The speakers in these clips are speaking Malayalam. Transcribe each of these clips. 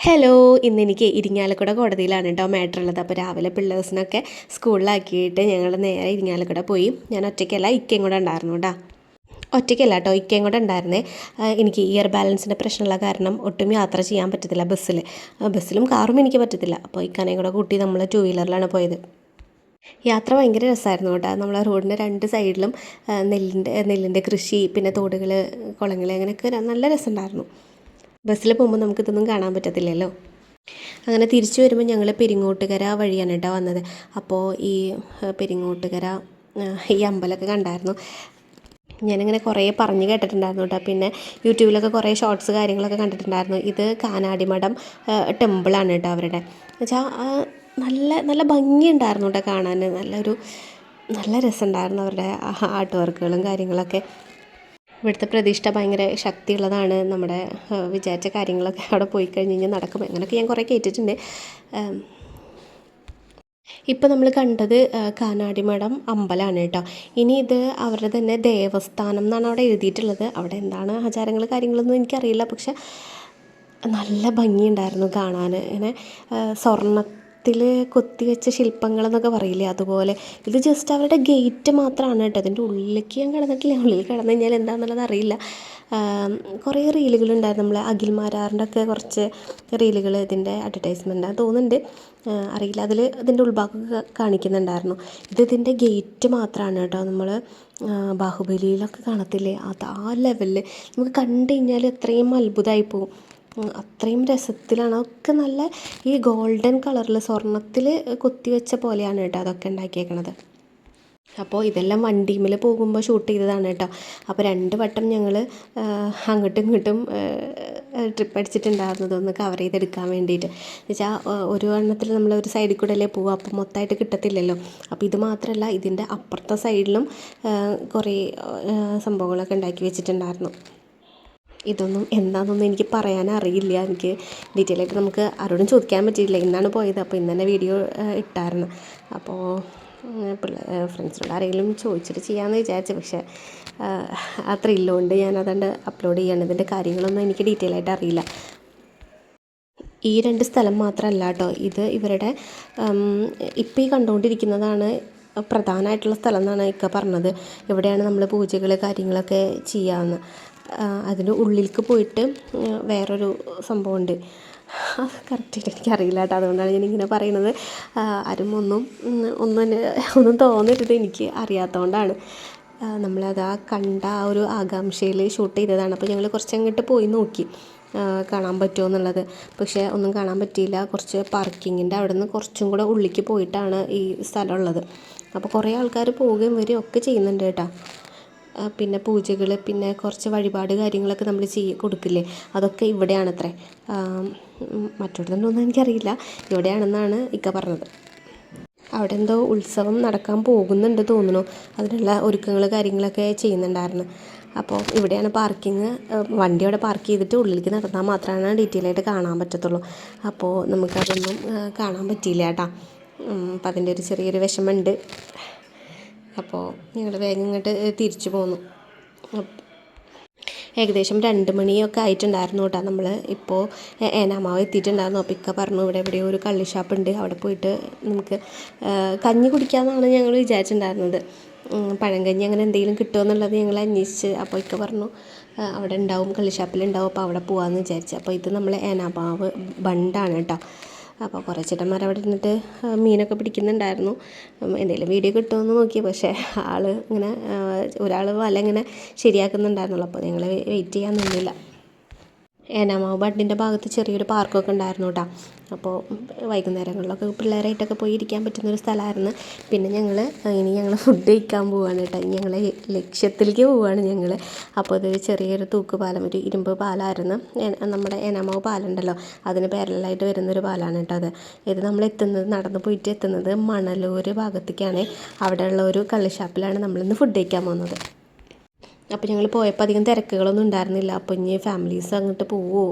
ഹലോ, ഇന്നെനിക്ക് ഇരിങ്ങാലക്കുട കോടതിയിലാണ് കേട്ടോ മാറ്ററുള്ളത്. അപ്പോൾ രാവിലെ പിള്ളേഴ്സിനൊക്കെ സ്കൂളിലാക്കിയിട്ട് ഞങ്ങൾ നേരെ ഇരിങ്ങാലക്കുട പോയി. ഞാൻ ഒറ്റയ്ക്കല്ല, ഇക്കയും കൂടെ ഉണ്ടായിരുന്നു കേട്ടോ. ഒറ്റയ്ക്കല്ല കേട്ടോ, ഇക്കയും കൂടെ ഉണ്ടായിരുന്നേ. എനിക്ക് ഇയർ ബാലൻസിൻ്റെ പ്രശ്നമുള്ള കാരണം ഒട്ടും യാത്ര ചെയ്യാൻ പറ്റത്തില്ല ബസ്സിലും കാറും എനിക്ക് പറ്റത്തില്ല. അപ്പോൾ ഇക്കാനെയും കൂടെ കൂട്ടി നമ്മൾ 2 വീലറിലാണ് പോയത്. യാത്ര ഭയങ്കര രസമായിരുന്നു കേട്ടോ. നമ്മളെ റോഡിൻ്റെ 2 സൈഡിലും നെല്ലിൻ്റെ കൃഷി, പിന്നെ തോടുകൾ, കുളങ്ങൾ, അങ്ങനെയൊക്കെ നല്ല രസമുണ്ടായിരുന്നു. ബസ്സിൽ പോകുമ്പോൾ നമുക്കിതൊന്നും കാണാൻ പറ്റത്തില്ലല്ലോ. അങ്ങനെ തിരിച്ചു വരുമ്പോൾ ഞങ്ങൾ പെരിങ്ങോട്ടുകര വഴിയാണ് കേട്ടോ വന്നത്. അപ്പോൾ ഈ പെരിങ്ങോട്ടുകര ഈ അമ്പലമൊക്കെ കണ്ടായിരുന്നു. ഞാനിങ്ങനെ കുറേ പറഞ്ഞ് കേട്ടിട്ടുണ്ടായിരുന്നു കേട്ടോ. പിന്നെ യൂട്യൂബിലൊക്കെ കുറേ ഷോർട്സ് കാര്യങ്ങളൊക്കെ കണ്ടിട്ടുണ്ടായിരുന്നു. ഇത് കാനാടിമഠം ടെമ്പിളാണ് കേട്ടോ അവരുടെ. എന്നുവെച്ചാൽ നല്ല നല്ല ഭംഗിയുണ്ടായിരുന്നു കേട്ടോ കാണാൻ. നല്ല രസമുണ്ടായിരുന്നു അവരുടെ ആർട്ട് വർക്കുകളും കാര്യങ്ങളൊക്കെ. ഇവിടുത്തെ പ്രതിഷ്ഠ ഭയങ്കര ശക്തിയുള്ളതാണ്. നമ്മുടെ വിചാരിച്ച കാര്യങ്ങളൊക്കെ അവിടെ പോയി കഴിഞ്ഞ് കഴിഞ്ഞാൽ നടക്കും. അങ്ങനെയൊക്കെ ഞാൻ കുറേ കേട്ടിട്ടുണ്ട്. ഇപ്പം നമ്മൾ കണ്ടത് കാനാടിമഠം അമ്പലമാണ് കേട്ടോ. ഇനി ഇത് അവരുടെ തന്നെ ദേവസ്ഥാനം എന്നാണ് അവിടെ എഴുതിയിട്ടുള്ളത്. അവിടെ എന്താണ് ആചാരങ്ങൾ കാര്യങ്ങളൊന്നും എനിക്കറിയില്ല. പക്ഷെ നല്ല ഭംഗിയുണ്ടായിരുന്നു കാണാൻ. ഇങ്ങനെ സ്വർണ്ണത്തിൽ കൊത്തിവെച്ച ശില്പങ്ങളെന്നൊക്കെ പറയില്ലേ, അതുപോലെ. ഇത് ജസ്റ്റ് അവരുടെ ഗേറ്റ് മാത്രമാണ് കേട്ടോ. അതിൻ്റെ ഉള്ളിലേക്ക് ഞാൻ കിടന്നിട്ടില്ല. ഉള്ളിൽ കിടന്നു കഴിഞ്ഞാൽ എന്താണെന്നുള്ളത് അറിയില്ല. കുറേ റീലുകളുണ്ടായിരുന്നു. നമ്മളെ അഖിൽമാരാറിൻ്റെ ഒക്കെ കുറച്ച് റീലുകൾ ഇതിൻ്റെ അഡ്വർടൈസ്മെൻറ്റാണ് തോന്നുന്നുണ്ട്, അറിയില്ല. ഇതിൻ്റെ ഉൾഭാഗമൊക്കെ കാണിക്കുന്നുണ്ടായിരുന്നു. ഇതിൻ്റെ ഗേറ്റ് മാത്രമാണ് കേട്ടോ. നമ്മൾ ബാഹുബലിയിലൊക്കെ കാണത്തില്ലേ, ആ ലെവലിൽ നമുക്ക് കണ്ടു കഴിഞ്ഞാൽ എത്രയും അത്ഭുതമായി പോകും. അത്രയും രസത്തിലാണ്. അതൊക്കെ നല്ല ഈ ഗോൾഡൻ കളറിൽ സ്വർണ്ണത്തിൽ കൊത്തിവെച്ച പോലെയാണ് കേട്ടോ അതൊക്കെ ഉണ്ടാക്കിയേക്കണത്. അപ്പോൾ ഇതെല്ലാം വണ്ടിയിൽ പോകുമ്പോൾ ഷൂട്ട് ചെയ്തതാണ് കേട്ടോ. അപ്പോൾ 2 വട്ടം ഞങ്ങൾ അങ്ങോട്ടും ഇങ്ങോട്ടും ട്രിപ്പ് അടിച്ചിട്ടുണ്ടായിരുന്നത് ഒന്ന് കവർ ചെയ്തെടുക്കാൻ വേണ്ടിയിട്ട്. എന്നുവെച്ചാൽ ഒരു എണ്ണത്തിൽ നമ്മൾ ഒരു സൈഡിൽ കൂടെ അല്ലേ പോവുക, അപ്പോൾ മൊത്തമായിട്ട് കിട്ടത്തില്ലല്ലോ. അപ്പോൾ ഇത് മാത്രമല്ല, ഇതിൻ്റെ അപ്പുറത്തെ സൈഡിലും കുറേ സംഭവങ്ങളൊക്കെ ഉണ്ടാക്കി വെച്ചിട്ടുണ്ടായിരുന്നു. ഇതൊന്നും എന്താണെന്നൊന്നും എനിക്ക് പറയാനറിയില്ല. എനിക്ക് ഡീറ്റെയിൽ ആയിട്ട് നമുക്ക് ആരോടും ചോദിക്കാൻ പറ്റിയില്ല. ഇന്നാണ് പോയത്. അപ്പോൾ ഇന്ന് തന്നെ വീഡിയോ ഇട്ടായിരുന്നു. അപ്പോൾ ഫ്രണ്ട്സിനോട് ആരെങ്കിലും ചോദിച്ചിട്ട് ചെയ്യാമെന്ന് വിചാരിച്ചു. പക്ഷേ ആ ത്രില്ലുകൊണ്ട് ഞാനതുകൊണ്ട് അപ്ലോഡ് ചെയ്യാണ്. ഇതിൻ്റെ കാര്യങ്ങളൊന്നും എനിക്ക് ഡീറ്റെയിൽ ആയിട്ട് അറിയില്ല. ഈ 2 സ്ഥലം മാത്രമല്ല കേട്ടോ, ഇത് ഇവരുടെ ഇപ്പോൾ ഈ കണ്ടുകൊണ്ടിരിക്കുന്നതാണ് പ്രധാനമായിട്ടുള്ള സ്ഥലം എന്നാണ് ഇക്ക പറഞ്ഞത്. ഇവിടെയാണ് നമ്മൾ പൂജകൾ കാര്യങ്ങളൊക്കെ ചെയ്യാമെന്ന്. അതിൻ്റെ ഉള്ളിലേക്ക് പോയിട്ട് വേറൊരു സംഭവമുണ്ട്. അത് കറക്റ്റായിട്ട് എനിക്കറിയില്ല കേട്ടോ. അതുകൊണ്ടാണ് ഞാനിങ്ങനെ പറയുന്നത്. ആരും ഒന്നും തോന്നരുത്, എനിക്ക് അറിയാത്തതുകൊണ്ടാണ്. നമ്മളത് കണ്ട ആ ഒരു ആകാംക്ഷയിൽ ഷൂട്ട് ചെയ്തതാണ്. അപ്പോൾ ഞങ്ങൾ കുറച്ചങ്ങോട്ട് പോയി നോക്കി കാണാൻ പറ്റുമോ എന്നുള്ളത്. പക്ഷേ ഒന്നും കാണാൻ പറ്റിയില്ല. കുറച്ച് പാർക്കിങ്ങിൻ്റെ അവിടെ നിന്ന് കുറച്ചും കൂടെ ഉള്ളിലേക്ക് പോയിട്ടാണ് ഈ സ്ഥലമുള്ളത്. അപ്പോൾ കുറേ ആൾക്കാർ പോവുകയും വരികയും ഒക്കെ ചെയ്യുന്നുണ്ട് കേട്ടോ. പിന്നെ പൂജകൾ, പിന്നെ കുറച്ച് വഴിപാട് കാര്യങ്ങളൊക്കെ നമ്മൾ കൊടുക്കില്ലേ, അതൊക്കെ ഇവിടെയാണത്രേ. മറ്റൊന്നും എനിക്കറിയില്ല. ഇവിടെയാണെന്നാണ് ഇക്ക പറഞ്ഞത്. അവിടെ എന്തോ ഉത്സവം നടക്കാൻ പോകുന്നുണ്ട് തോന്നുന്നു. അതിനുള്ള ഒരുക്കങ്ങൾ കാര്യങ്ങളൊക്കെ ചെയ്യുന്നുണ്ടായിരുന്നു. അപ്പോൾ ഇവിടെയാണ് പാർക്കിങ്. വണ്ടി അവിടെ പാർക്ക് ചെയ്തിട്ട് ഉള്ളിലേക്ക് നടന്നാൽ മാത്രമാണ് ഡീറ്റെയിൽ ആയിട്ട് കാണാൻ പറ്റത്തുള്ളൂ. അപ്പോൾ നമുക്കതൊന്നും കാണാൻ പറ്റിയില്ല കേട്ടോ. അപ്പം അതിൻ്റെ ഒരു ചെറിയൊരു വിഷമമുണ്ട്. അപ്പോൾ ഞങ്ങൾ വേഗം ഇങ്ങോട്ട് തിരിച്ചു പോന്നു. ഏകദേശം 2 മണിയൊക്കെ ആയിട്ടുണ്ടായിരുന്നു കേട്ടോ. നമ്മൾ ഇപ്പോൾ ഏനാമാവ് എത്തിയിട്ടുണ്ടായിരുന്നു. അപ്പോൾ ഇക്ക പറഞ്ഞു ഇവിടെ എവിടെയോ ഒരു കള്ളി ഷാപ്പുണ്ട്, അവിടെ പോയിട്ട് നമുക്ക് കഞ്ഞി കുടിക്കാമെന്നാണ് ഞങ്ങൾ വിചാരിച്ചിട്ടുണ്ടായിരുന്നത്. പഴങ്കഞ്ഞി അങ്ങനെ എന്തെങ്കിലും കിട്ടുമോ എന്നുള്ളത് ഞങ്ങൾ അന്വേഷിച്ച്. അപ്പോൾ ഇക്ക പറഞ്ഞു അവിടെ ഉണ്ടാവും, കള്ളി ഷാപ്പിലുണ്ടാവും, അപ്പോൾ അവിടെ പോകാമെന്ന് വിചാരിച്ചു. അപ്പോൾ ഇത് നമ്മൾ ഏനാമാവ് ബണ്ടാണ് കേട്ടോ. അപ്പോൾ കുറേ ചേട്ടന്മാർ അവിടെ ഇരുന്നിട്ട് മീനൊക്കെ പിടിക്കുന്നുണ്ടായിരുന്നു. എന്തെങ്കിലും വീഡിയോ കിട്ടുമെന്ന് നോക്കി. പക്ഷേ ഒരാൾ വല ഇങ്ങനെ ശരിയാക്കുന്നുണ്ടായിരുന്നുള്ളൂ. അപ്പോൾ ഞങ്ങൾ വെയിറ്റ് ചെയ്യാൻ നിന്നില്ല. ഏനാമാവ് ബണ്ടിൻ്റെ ഭാഗത്ത് ചെറിയൊരു പാർക്കൊക്കെ ഉണ്ടായിരുന്നു കേട്ടോ. അപ്പോൾ വൈകുന്നേരങ്ങളിലൊക്കെ പിള്ളേരായിട്ടൊക്കെ പോയി ഇരിക്കാൻ പറ്റുന്നൊരു സ്ഥലമായിരുന്നു. പിന്നെ ഞങ്ങൾ ഫുഡ് കഴിക്കാൻ പോവുകയാണ് കേട്ടോ. ഞങ്ങൾ ലക്ഷ്യത്തിലേക്ക് പോവുകയാണ് ഞങ്ങൾ. അപ്പോൾ അതൊരു ചെറിയൊരു തൂക്കുപാലം, ഒരു ഇരുമ്പ് പാലമായിരുന്നു. നമ്മുടെ ഏനാമാവ് പാലുണ്ടല്ലോ, അതിന് പാരലായിട്ട് വരുന്നൊരു പാലാണ് കേട്ടോ അത്. ഇത് നമ്മൾ നടന്ന് പോയിട്ട് എത്തുന്നത് മണലൂർ ഭാഗത്തേക്കാണ്. അവിടെയുള്ള ഒരു കള്ളിഷാപ്പിലാണ് നമ്മളിന്ന് ഫുഡ് കഴിക്കാൻ പോകുന്നത്. അപ്പോൾ ഞങ്ങൾ പോയപ്പോൾ അധികം തിരക്കുകളൊന്നും ഉണ്ടായിരുന്നില്ല. അപ്പോൾ ഇനി ഫാമിലീസ് അങ്ങോട്ട് പോവുമോ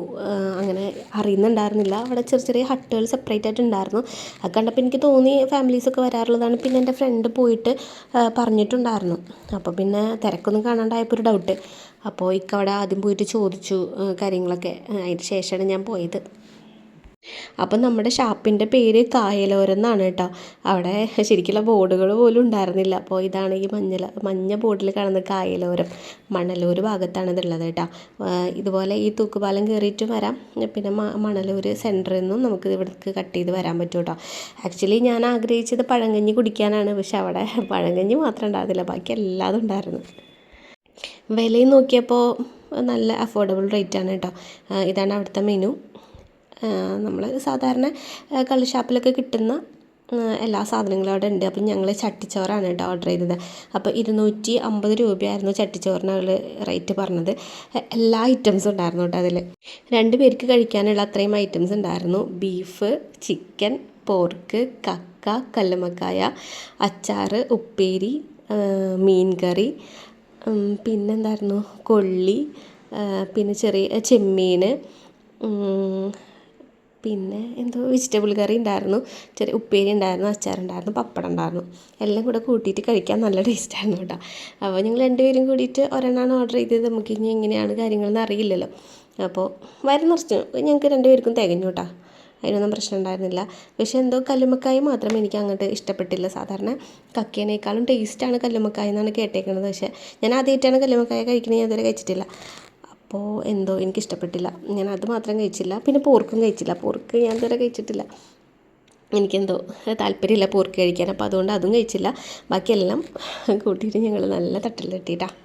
അങ്ങനെ അറിയുന്നുണ്ടായിരുന്നില്ല. അവിടെ ചെറിയ ഹട്ടുകൾ സെപ്പറേറ്റ് ആയിട്ട് ഉണ്ടായിരുന്നു. അത് കണ്ടപ്പോൾ എനിക്ക് തോന്നി ഫാമിലീസൊക്കെ വരാറുള്ളതാണ്. പിന്നെ എൻ്റെ ഫ്രണ്ട് പോയിട്ട് പറഞ്ഞിട്ടുണ്ടായിരുന്നു. അപ്പോൾ പിന്നെ തിരക്കൊന്നും കാണാണ്ടായപ്പോൾ ഒരു ഡൗട്ട്. അപ്പോൾ ഇക്കവിടെ ആദ്യം പോയിട്ട് ചോദിച്ചു കാര്യങ്ങളൊക്കെ. അതിന് ശേഷമാണ് ഞാൻ പോയത്. അപ്പം നമ്മുടെ ഷാപ്പിൻ്റെ പേര് കായലോരം എന്നാണ് കേട്ടോ. അവിടെ ശരിക്കുള്ള ബോർഡുകൾ പോലും ഉണ്ടായിരുന്നില്ല. അപ്പോൾ ഇതാണ് ഈ മഞ്ഞ ബോർഡിൽ കാണുന്ന കായലോരം, മണലൂർ ഭാഗത്താണ് ഇതുള്ളത് കേട്ടോ. ഇതുപോലെ ഈ തൂക്കുപാലം കയറിയിട്ട് വരാം. പിന്നെ മണലൂർ സെൻറ്ററിൽ നിന്നും നമുക്ക് ഇവിടേക്ക് കട്ട് ചെയ്ത് വരാൻ പറ്റും കേട്ടോ. ആക്ച്വലി ഞാൻ ആഗ്രഹിച്ചത് പഴങ്കഞ്ഞി കുടിക്കാനാണ്, പക്ഷെ അവിടെ പഴങ്കഞ്ഞി മാത്രം ഉണ്ടായിരുന്നില്ല, ബാക്കി എല്ലാതും ഉണ്ടായിരുന്നു. വിലയും നോക്കിയപ്പോൾ നല്ല അഫോർഡബിൾ റേറ്റാണ് കേട്ടോ. ഇതാണ് അവിടുത്തെ മെനു. നമ്മൾ സാധാരണ കള്ള് ഷാപ്പിലൊക്കെ കിട്ടുന്ന എല്ലാ സാധനങ്ങളും അവിടെ ഉണ്ട്. അപ്പം ഞങ്ങൾ ചട്ടിച്ചോറാണ് കേട്ടോ ഓർഡർ ചെയ്തത്. അപ്പോൾ 250 രൂപയായിരുന്നു ചട്ടിച്ചോറിന് അവൾ റേറ്റ് പറഞ്ഞത്. എല്ലാ ഐറ്റംസും ഉണ്ടായിരുന്നു കേട്ടോ അതിൽ. 2 പേർക്ക് കഴിക്കാനുള്ള അത്രയും ഐറ്റംസ് ഉണ്ടായിരുന്നു. ബീഫ്, ചിക്കൻ, പോർക്ക്, കക്ക, കല്ലുമ്മക്കായ, അച്ചാർ, ഉപ്പേരി, മീൻ കറി, പിന്നെന്തായിരുന്നു, കൊള്ളി, പിന്നെ ചെറിയ ചെമ്മീൻ, പിന്നെ എന്തോ വെജിറ്റബിൾ കറി ഉണ്ടായിരുന്നു, ചെറിയ ഉപ്പേരി ഉണ്ടായിരുന്നു, അച്ചാറുണ്ടായിരുന്നു, പപ്പടം ഉണ്ടായിരുന്നു. എല്ലാം കൂടെ കൂട്ടിയിട്ട് കഴിക്കാൻ നല്ല ടേസ്റ്റായിരുന്നു കേട്ടോ. അപ്പോൾ ഞങ്ങൾ 2 പേരും കൂടിയിട്ട് ഒരെണ്ണമാണ് ഓർഡർ ചെയ്തത്. നമുക്ക് ഇനി എങ്ങനെയാണ് കാര്യങ്ങളെന്ന് അറിയില്ലല്ലോ. അപ്പോൾ വയറ് നിറച്ചു, ഞങ്ങൾക്ക് 2 പേർക്കും തികഞ്ഞു കേട്ടോ. അതിനൊന്നും പ്രശ്നം ഉണ്ടായിരുന്നില്ല. പക്ഷേ എന്തോ കല്ലുമ്മക്കായ മാത്രം എനിക്ക് അങ്ങോട്ട് ഇഷ്ടപ്പെട്ടില്ല. സാധാരണ കക്കേനേക്കാളും ടേസ്റ്റാണ് കല്ലുമ്മക്കായ എന്നാണ് കേട്ടേക്കുന്നത്. പക്ഷേ ഞാൻ ആദ്യമായിട്ടാണ് കല്ലുമ്മക്കായ കഴിക്കുന്നത്, ഞാൻ ഇതുവരെ കഴിച്ചിട്ടില്ല. അപ്പോൾ എന്തോ എനിക്കിഷ്ടപ്പെട്ടില്ല, ഞാൻ അത് മാത്രം കഴിച്ചില്ല. പിന്നെ പോർക്കും കഴിച്ചില്ല, പോർക്ക് ഞാൻ ഇതുവരെ കഴിച്ചിട്ടില്ല, എനിക്കെന്തോ താല്പര്യമില്ല പോർക്ക് കഴിക്കാൻ. അപ്പോൾ അതുകൊണ്ട് അതും കഴിച്ചില്ല. ബാക്കിയെല്ലാം കൂട്ടിയിട്ട് ഞങ്ങൾ നല്ല തട്ടിൽ തട്ടിയിട്ടാണ്.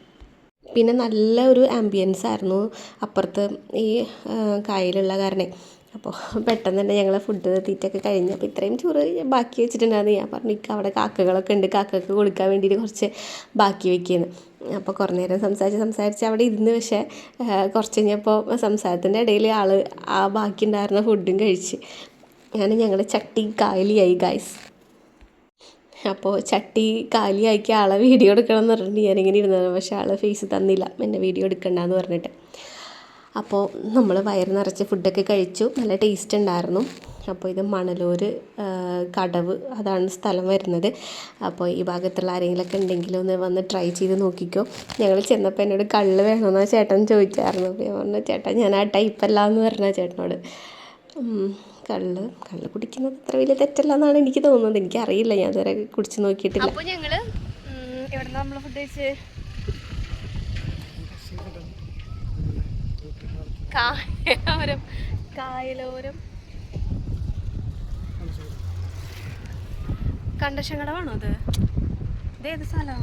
പിന്നെ നല്ല ഒരു ആംബിയൻസ് ആയിരുന്നു അപ്പുറത്ത് ഈ കായലുള്ള കാരണേ. അപ്പോൾ പെട്ടെന്ന് തന്നെ ഞങ്ങൾ ഫുഡ് തീറ്റൊക്കെ കഴിഞ്ഞ്, അപ്പോൾ ഇത്രയും ചോറ് ബാക്കി വെച്ചിട്ടുണ്ടായിരുന്നു. ഞാൻ പറഞ്ഞു എനിക്ക് അവിടെ കാക്കകളൊക്കെ ഉണ്ട്, കാക്കക്ക് കൊടുക്കാൻ വേണ്ടിയിട്ട് കുറച്ച് ബാക്കി വെക്കുന്നു. അപ്പോൾ കുറേ നേരം സംസാരിച്ച് അവിടെ ഇരുന്ന്. പക്ഷേ കുറച്ച് കഴിഞ്ഞപ്പോൾ സംസാരത്തിൻ്റെ ഇടയിൽ ആ ബാക്കി ഉണ്ടായിരുന്ന ഫുഡും കഴിച്ച്. അങ്ങനെ ഞങ്ങളുടെ ചട്ടി കാലിയായി ഗൈസ്. അപ്പോൾ ചട്ടി കാലിയാക്കി ആളെ വീഡിയോ എടുക്കണം എന്ന് പറഞ്ഞിട്ട് ഞാനിങ്ങനെ ഇരുന്നത്. പക്ഷേ ആൾ ഫേസ് തന്നില്ല എന്നെ വീഡിയോ എടുക്കണ്ടെന്ന് പറഞ്ഞിട്ട്. അപ്പോൾ നമ്മൾ വയറ് നിറച്ച് ഫുഡൊക്കെ കഴിച്ചു, നല്ല ടേസ്റ്റ് ഉണ്ടായിരുന്നു. അപ്പോൾ ഇത് മണലൂർ കടവ്, അതാണ് സ്ഥലം വരുന്നത്. അപ്പോൾ ഈ ഭാഗത്തുള്ള ആരെങ്കിലുമൊക്കെ ഉണ്ടെങ്കിൽ ഒന്ന് വന്ന് ട്രൈ ചെയ്ത് നോക്കിക്കോ. ഞങ്ങൾ ചെന്നപ്പോൾ എന്നോട് കള്ള് വേണമെന്ന് ചേട്ടൻ ചോദിച്ചായിരുന്നു. അപ്പോൾ ഞാൻ പറഞ്ഞു ചേട്ടാ ഞാൻ ആ ടൈപ്പല്ല എന്ന് പറഞ്ഞ ചേട്ടനോട്. കള്ള് കുടിക്കുന്നത് അത്ര വലിയ തെറ്റല്ല എന്നാണ് എനിക്ക് തോന്നുന്നത്, എനിക്കറിയില്ല, ഞാൻ ഇതുവരെ കുടിച്ച് നോക്കിയിട്ടില്ല. അപ്പോൾ ഞങ്ങൾ എവിടെ നിന്ന് നമ്മൾ ഫുഡ് കഴിച്ച് കായലോരം കണ്ടശങ്കടമാണോ അത്? ഇതേത് സ്ഥലം?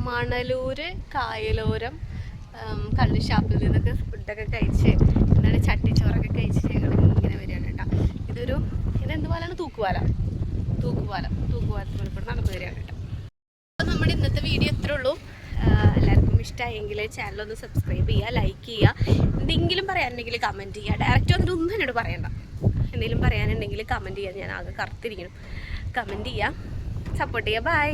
മണലൂര് കായലോരം കള്ള് ഷാപ്പിൽ നിന്നൊക്കെ ഫുഡൊക്കെ കഴിച്ച് എന്താണ് ചട്ടിച്ചോറൊക്കെ കഴിച്ച് ഞങ്ങൾ ഇങ്ങനെ വരികയാണ് കേട്ടോ. ഇതെന്ത് പാലാണ്? തൂക്കുപാലത്തിൽ കൂടെ നടന്നു വരികയാണ് കേട്ടോ. അപ്പോൾ നമ്മുടെ ഇന്നത്തെ വീഡിയോ ഇത്രേ ഉള്ളൂ. എല്ലാവർക്കും ഇഷ്ടമായെങ്കിൽ ചാനലൊന്ന് സബ്സ്ക്രൈബ് ചെയ്യുക, ലൈക്ക് ചെയ്യുക. എന്തെങ്കിലും പറയാനുണ്ടെങ്കിൽ കമൻറ്റ് ചെയ്യുക. ഡയറക്റ്റ് വന്നിട്ട് ഒന്നും എന്നോട് പറയണ്ട. എന്തെങ്കിലും പറയാനുണ്ടെങ്കിൽ കമൻറ്റ് ചെയ്യുക. ഞാൻ ആകെ കറുത്തിരിക്കണം. കമൻറ്റ് ചെയ്യുക, സപ്പോർട്ട് ചെയ്യുക. ബൈ.